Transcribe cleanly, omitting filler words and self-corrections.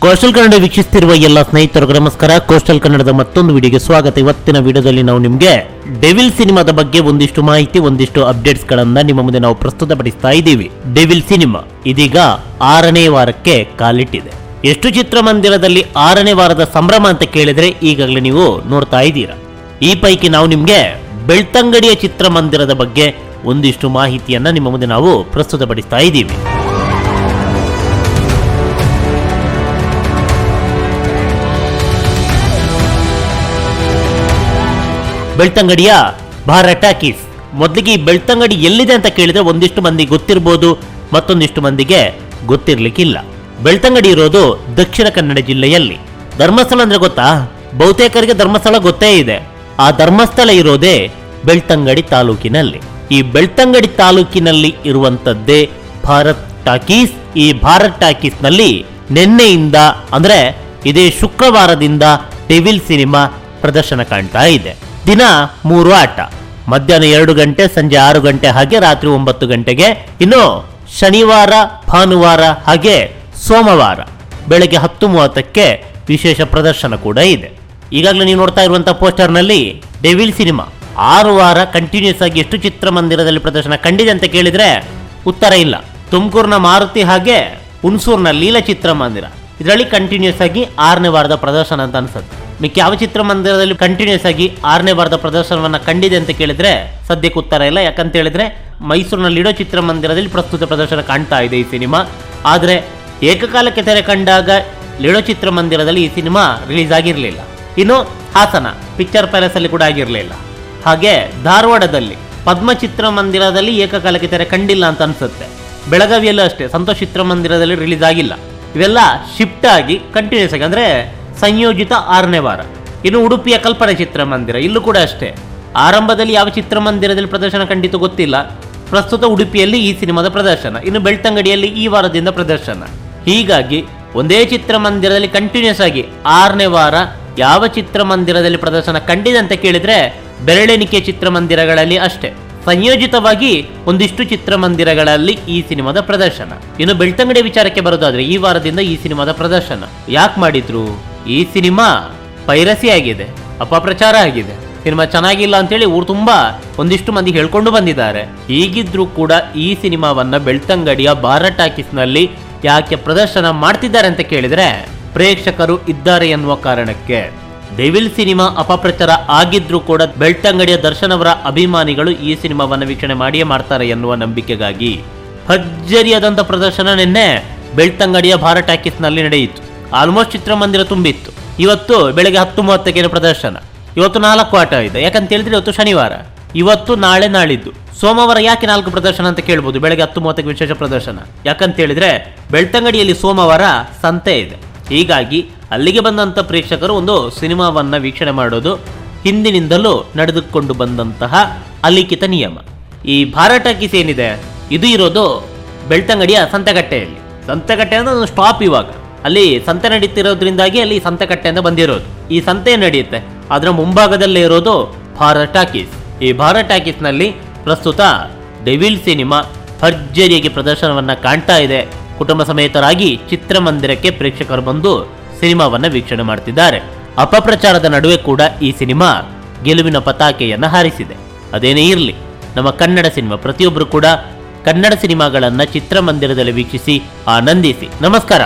Coastal Kannada ವೀಕ್ಷಿಸುತ್ತಿರುವ ಎಲ್ಲ ಸ್ನೇಹಿತರಿಗೂ ನಮಸ್ಕಾರ. ಕೋಸ್ಟಲ್ ಕನ್ನಡದ ಮತ್ತೊಂದು ವಿಡಿಯೋಗೆ ಸ್ವಾಗತ. ಇವತ್ತಿನ ವಿಡಿಯೋದಲ್ಲಿ ನಾವು ನಿಮಗೆ ಡೆವಿಲ್ ಸಿನಿಮಾದ ಬಗ್ಗೆ ಒಂದಿಷ್ಟು ಮಾಹಿತಿ, ಒಂದಿಷ್ಟು ಅಪ್ಡೇಟ್ಸ್ ಗಳನ್ನ ನಿಮ್ಮ ಮುಂದೆ ನಾವು ಪ್ರಸ್ತುತಪಡಿಸ್ತಾ ಇದ್ದೀವಿ. ಡೆವಿಲ್ ಸಿನಿಮಾ ಇದೀಗ 6ನೇ ವಾರಕ್ಕೆ ಕಾಲಿಟ್ಟಿದೆ. ಎಷ್ಟು ಚಿತ್ರಮಂದಿರದಲ್ಲಿ 6ನೇ ವಾರದ ಸಂಭ್ರಮ ಅಂತ ಕೇಳಿದ್ರೆ ಈಗಾಗಲೇ ನೀವು ನೋಡ್ತಾ ಇದ್ದೀರಾ. ಈ ಪೈಕಿ ನಾವು ನಿಮ್ಗೆ ಬೆಳ್ತಂಗಡಿಯ ಚಿತ್ರಮಂದಿರದ ಬಗ್ಗೆ ಒಂದಿಷ್ಟು ಮಾಹಿತಿಯನ್ನ ನಿಮ್ಮ ಮುಂದೆ ನಾವು ಪ್ರಸ್ತುತಪಡಿಸ್ತಾ ಇದ್ದೀವಿ. ಬೆಳ್ತಂಗಡಿಯ ಭಾರತ್ ಟಾಕೀಸ್. ಮೊದಲಿಗೆ ಈ ಬೆಳ್ತಂಗಡಿ ಎಲ್ಲಿದೆ ಅಂತ ಕೇಳಿದ್ರೆ ಒಂದಿಷ್ಟು ಮಂದಿ ಗೊತ್ತಿರಬಹುದು, ಮತ್ತೊಂದಿಷ್ಟು ಮಂದಿಗೆ ಗೊತ್ತಿರ್ಲಿಕ್ಕಿಲ್ಲ. ಬೆಳ್ತಂಗಡಿ ಇರೋದು ದಕ್ಷಿಣ ಕನ್ನಡ ಜಿಲ್ಲೆಯಲ್ಲಿ. ಧರ್ಮಸ್ಥಳ ಅಂದ್ರೆ ಗೊತ್ತಾ? ಬಹುತೇಕರಿಗೆ ಧರ್ಮಸ್ಥಳ ಗೊತ್ತೇ ಇದೆ. ಆ ಧರ್ಮಸ್ಥಳ ಇರೋದೇ ಬೆಳ್ತಂಗಡಿ ತಾಲೂಕಿನಲ್ಲಿ. ಈ ಬೆಳ್ತಂಗಡಿ ತಾಲೂಕಿನಲ್ಲಿ ಇರುವಂತದ್ದೇ ಭಾರತ್ ಟಾಕೀಸ್. ಈ ಭಾರತ್ ಟಾಕೀಸ್ ನಲ್ಲಿ ನಿನ್ನೆಯಿಂದ ಅಂದ್ರೆ ಇದೇ ಶುಕ್ರವಾರದಿಂದ ಡೆವಿಲ್ ಸಿನಿಮಾ ಪ್ರದರ್ಶನ ಕಾಣ್ತಾ ಇದೆ. ದಿನ 3 ಆಟ, ಮಧ್ಯಾಹ್ನ 2 ಗಂಟೆ, ಸಂಜೆ 6 ಗಂಟೆ, ಹಾಗೆ ರಾತ್ರಿ 9 ಗಂಟೆಗೆ. ಇನ್ನು ಶನಿವಾರ, ಭಾನುವಾರ ಹಾಗೆ ಸೋಮವಾರ ಬೆಳಗ್ಗೆ 10:30ಕ್ಕೆ ವಿಶೇಷ ಪ್ರದರ್ಶನ ಕೂಡ ಇದೆ. ಈಗಾಗಲೇ ನೀವು ನೋಡ್ತಾ ಇರುವಂತಹ ಪೋಸ್ಟರ್ ನಲ್ಲಿ ಡೆವಿಲ್ ಸಿನಿಮಾ 6 ವಾರ ಕಂಟಿನ್ಯೂಸ್ ಆಗಿ ಎಷ್ಟು ಚಿತ್ರಮಂದಿರದಲ್ಲಿ ಪ್ರದರ್ಶನ ಕಂಡಿದೆ ಅಂತ ಕೇಳಿದ್ರೆ ಉತ್ತರ ಇಲ್ಲ. ತುಮಕೂರಿನ ಮಾರುತಿ ಹಾಗೆ ಹುಣಸೂರಿನ ಲೀಲಾ ಚಿತ್ರಮಂದಿರ ಇದರಲ್ಲಿ ಕಂಟಿನ್ಯೂಸ್ ಆಗಿ 6ನೇ ವಾರದ ಪ್ರದರ್ಶನ ಅಂತ ಅನ್ಸುತ್ತೆ. ಮಿಕ್ಕ ಯಾವ ಚಿತ್ರಮಂದಿರದಲ್ಲಿ ಕಂಟಿನ್ಯೂಸ್ ಆಗಿ 6ನೇ ವಾರದ ಪ್ರದರ್ಶನವನ್ನ ಕಂಡಿದೆ ಅಂತ ಕೇಳಿದ್ರೆ ಸದ್ಯಕ್ಕೆ ಉತ್ತರ ಇಲ್ಲ. ಯಾಕಂತ ಹೇಳಿದ್ರೆ ಮೈಸೂರಿನಲ್ಲಿಡೋ ಚಿತ್ರಮಂದಿರದಲ್ಲಿ ಪ್ರಸ್ತುತ ಪ್ರದರ್ಶನ ಕಾಣ್ತಾ ಇದೆ ಈ ಸಿನಿಮಾ. ಆದ್ರೆ ಏಕಕಾಲಕ್ಕೆ ತೆರೆ ಕಂಡಾಗ ಲಿಡೋ ಚಿತ್ರಮಂದಿರದಲ್ಲಿ ಈ ಸಿನಿಮಾ ರಿಲೀಸ್ ಆಗಿರಲಿಲ್ಲ. ಇನ್ನು ಹಾಸನ ಪಿಕ್ಚರ್ ಪ್ಯಾಲೇಸ್ ಅಲ್ಲಿ ಕೂಡ ಆಗಿರಲಿಲ್ಲ. ಹಾಗೆ ಧಾರವಾಡದಲ್ಲಿ ಪದ್ಮ ಚಿತ್ರಮಂದಿರದಲ್ಲಿ ಏಕಕಾಲಕ್ಕೆ ತೆರೆ ಕಂಡಿಲ್ಲ ಅಂತ ಅನ್ಸುತ್ತೆ. ಬೆಳಗಾವಿಯಲ್ಲೂ ಅಷ್ಟೇ ಸಂತೋಷ್ ಚಿತ್ರಮಂದಿರದಲ್ಲಿ ರಿಲೀಸ್ ಆಗಿಲ್ಲ. ಇವೆಲ್ಲ ಶಿಫ್ಟ್ ಆಗಿ ಕಂಟಿನ್ಯೂಸ್ ಆಗಿ ಅಂದ್ರೆ ಸಂಯೋಜಿತ 6ನೇ ವಾರ. ಇನ್ನು ಉಡುಪಿಯ ಕಲ್ಪನೆ ಚಿತ್ರಮಂದಿರ, ಇಲ್ಲೂ ಕೂಡ ಅಷ್ಟೇ ಆರಂಭದಲ್ಲಿ ಯಾವ ಚಿತ್ರಮಂದಿರದಲ್ಲಿ ಪ್ರದರ್ಶನ ಕಂಡಿತು ಗೊತ್ತಿಲ್ಲ. ಪ್ರಸ್ತುತ ಉಡುಪಿಯಲ್ಲಿ ಈ ಸಿನಿಮಾದ ಪ್ರದರ್ಶನ, ಇನ್ನು ಬೆಳ್ತಂಗಡಿಯಲ್ಲಿ ಈ ವಾರದಿಂದ ಪ್ರದರ್ಶನ. ಹೀಗಾಗಿ ಒಂದೇ ಚಿತ್ರಮಂದಿರದಲ್ಲಿ ಕಂಟಿನ್ಯೂಸ್ ಆಗಿ 6ನೇ ವಾರ ಯಾವ ಚಿತ್ರಮಂದಿರದಲ್ಲಿ ಪ್ರದರ್ಶನ ಕಂಡಿದೆ ಅಂತ ಕೇಳಿದ್ರೆ ಬೆರಳೆಣಿಕೆ ಚಿತ್ರಮಂದಿರಗಳಲ್ಲಿ ಅಷ್ಟೇ. ಸಂಯೋಜಿತವಾಗಿ ಒಂದಿಷ್ಟು ಚಿತ್ರಮಂದಿರಗಳಲ್ಲಿ ಈ ಸಿನಿಮಾದ ಪ್ರದರ್ಶನ. ಇನ್ನು ಬೆಳ್ತಂಗಡಿ ವಿಚಾರಕ್ಕೆ ಬರೋದಾದ್ರೆ ಈ ವಾರದಿಂದ ಈ ಸಿನಿಮಾದ ಪ್ರದರ್ಶನ ಯಾಕೆ ಮಾಡಿದ್ರು? ಈ ಸಿನಿಮಾ ಪೈರಸಿ ಆಗಿದೆ, ಅಪಪ್ರಚಾರ ಆಗಿದೆ, ಸಿನಿಮಾ ಚೆನ್ನಾಗಿಲ್ಲ ಅಂತೇಳಿ ಊರು ತುಂಬಾ ಒಂದಿಷ್ಟು ಮಂದಿ ಹೇಳ್ಕೊಂಡು ಬಂದಿದ್ದಾರೆ. ಹೀಗಿದ್ರೂ ಕೂಡ ಈ ಸಿನಿಮಾವನ್ನ ಬೆಳ್ತಂಗಡಿಯ ಭಾರತ್ ಟಾಕೀಸ್ ನಲ್ಲಿ ಯಾಕೆ ಪ್ರದರ್ಶನ ಮಾಡ್ತಿದ್ದಾರೆ ಅಂತ ಕೇಳಿದ್ರೆ ಪ್ರೇಕ್ಷಕರು ಇದ್ದಾರೆ ಎನ್ನುವ ಕಾರಣಕ್ಕೆ. ಡೆವಿಲ್ ಸಿನಿಮಾ ಅಪಪ್ರಚಾರ ಆಗಿದ್ರೂ ಕೂಡ ಬೆಳ್ತಂಗಡಿಯ ದರ್ಶನ್ ಅವರ ಅಭಿಮಾನಿಗಳು ಈ ಸಿನಿಮಾವನ್ನ ವೀಕ್ಷಣೆ ಮಾಡಿಯೇ ಮಾಡ್ತಾರೆ ಎನ್ನುವ ನಂಬಿಕೆಗಾಗಿ ಭರ್ಜರಿಯಾದಂತ ಪ್ರದರ್ಶನ ನಿನ್ನೆ ಬೆಳ್ತಂಗಡಿಯ ಭಾರತ್ ಟಾಕೀಸ್ ನಲ್ಲಿ ನಡೆಯಿತು. ಆಲ್ಮೋಸ್ಟ್ ಚಿತ್ರಮಂದಿರ ತುಂಬಿತ್ತು. ಇವತ್ತು ಬೆಳಗ್ಗೆ 10:30ಕ್ಕೆ ಪ್ರದರ್ಶನ. ಇವತ್ತು 4 ಆಟ ಇದೆ. ಯಾಕಂತ ಹೇಳಿದ್ರೆ ಇವತ್ತು ಶನಿವಾರ, ಇವತ್ತು ನಾಳೆ ನಾಳಿದ್ದು. ಸೋಮವಾರ ಯಾಕೆ 4 ಪ್ರದರ್ಶನ ಅಂತ ಕೇಳ್ಬೋದು. ಬೆಳಗ್ಗೆ 10:30ಕ್ಕೆ ವಿಶೇಷ ಪ್ರದರ್ಶನ. ಯಾಕಂತ ಹೇಳಿದ್ರೆ ಬೆಳ್ತಂಗಡಿಯಲ್ಲಿ ಸೋಮವಾರ ಸಂತೆ ಇದೆ. ಹೀಗಾಗಿ ಅಲ್ಲಿಗೆ ಬಂದಂತ ಪ್ರೇಕ್ಷಕರು ಒಂದು ಸಿನಿಮಾವನ್ನ ವೀಕ್ಷಣೆ ಮಾಡೋದು ಹಿಂದಿನಿಂದಲೂ ನಡೆದುಕೊಂಡು ಬಂದಂತಹ ಅಲಿಖಿತ ನಿಯಮ. ಈ ಭಾರತ್ ಟಾಕೀಸ್ ಏನಿದೆ ಇದು ಇರೋದು ಬೆಳ್ತಂಗಡಿಯ ಸಂತೆಕಟ್ಟೆಯಲ್ಲಿ. ಸಂತೆಕಟ್ಟೆ ಅಂದ್ರೆ ಒಂದು ಸ್ಟಾಪ್. ಇವಾಗ ಅಲ್ಲಿ ಸಂತೆ ನಡೀತಿರೋದ್ರಿಂದಾಗಿ ಅಲ್ಲಿ ಸಂತೆಕಟ್ಟೆ ಅಂತ ಬಂದಿರೋದು. ಈ ಸಂತೆ ನಡೆಯುತ್ತೆ, ಅದರ ಮುಂಭಾಗದಲ್ಲೇ ಇರೋದು ಭಾರತ್ ಟಾಕೀಸ್. ಈ ಭಾರತ್ ಟಾಕೀಸ್ ನಲ್ಲಿ ಪ್ರಸ್ತುತ ಡೆವಿಲ್ ಸಿನಿಮಾ ಭರ್ಜರಿಯಾಗಿ ಪ್ರದರ್ಶನವನ್ನ ಕಾಣ್ತಾ ಇದೆ. ಕುಟುಂಬ ಸಮೇತರಾಗಿ ಚಿತ್ರಮಂದಿರಕ್ಕೆ ಪ್ರೇಕ್ಷಕರು ಬಂದು ಸಿನಿಮಾವನ್ನ ವೀಕ್ಷಣೆ ಮಾಡ್ತಿದ್ದಾರೆ. ಅಪಪ್ರಚಾರದ ನಡುವೆ ಕೂಡ ಈ ಸಿನಿಮಾ ಗೆಲುವಿನ ಪತಾಕೆಯನ್ನ ಹಾರಿಸಿದೆ. ಅದೇನೇ ಇರಲಿ, ನಮ್ಮ ಕನ್ನಡ ಸಿನಿಮಾ ಪ್ರತಿಯೊಬ್ಬರು ಕೂಡ ಕನ್ನಡ ಸಿನಿಮಾಗಳನ್ನ ಚಿತ್ರಮಂದಿರದಲ್ಲಿ ವೀಕ್ಷಿಸಿ ಆನಂದಿಸಿ. ನಮಸ್ಕಾರ.